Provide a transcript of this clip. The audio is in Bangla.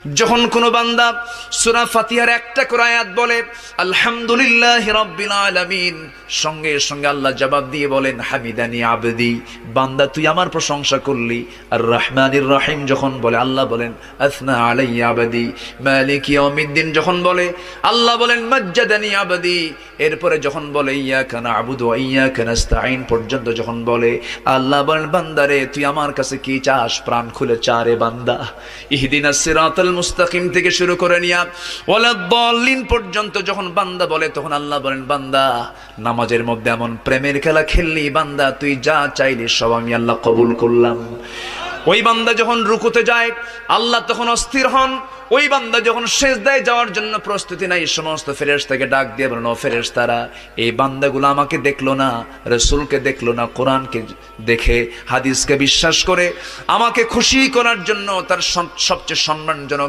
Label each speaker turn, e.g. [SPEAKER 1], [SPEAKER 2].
[SPEAKER 1] যখন কোন বান্দা সূরা ফাতিহার একটা করে আয়াত বলে আলহামদুলিল্লাহি রাব্বিল আলামিন, সঙ্গে সঙ্গে আল্লাহ জবাব দিয়ে বলেন হামিদানি আবদি, বান্দা তুই আমার প্রশংসা করলি। আর রহমানির রহিম যখন বলে আল্লাহ বলেন আসনা আলাইয়া আবদি। মালিক ইয়াউমিদ্দিন যখন বলে আল্লাহ বলেন মাজ্জাদানি আবদি। এরপরে যখন বলে ইয়াকা না'বুদু ওয়া ইয়াকা নাস্তাঈন পর্যন্ত যখন বলে আল্লাহ বলেন বান্দারে তুই আমার কাছে কি চাস, প্রাণ খুলে চারে বান্দা। ইহদিনাস সিরাতাল মুস্তাকিম থেকে শুরু করে নিয়া ওয়ালাদ-দাল্লিন পর্যন্ত যখন বান্দা বলে তখন আল্লাহ বলেন বান্দা নামাজের মধ্যে এমন প্রেমের খেলা খেললি বান্দা, তুই যা চাইলি সব আমি আল্লাহ কবুল করলাম। ওই বান্দা যখন রুকুতে যায় আল্লাহ তখন অস্থির হন। ওই বান্দা যখন সিজদায় যাওয়ার জন্য প্রস্তুতি নাই, সমস্ত ফেরেশতাকে ডাক দিয়ে বলেন ও ফেরেশতারা, এই বান্দাগুলো আমাকে দেখলো না, রাসূলকে দেখলো না, কোরআনকে দেখে হাদিসকে বিশ্বাস করে আমাকে খুশি করার জন্য তার সবচেয়ে সম্মানজনক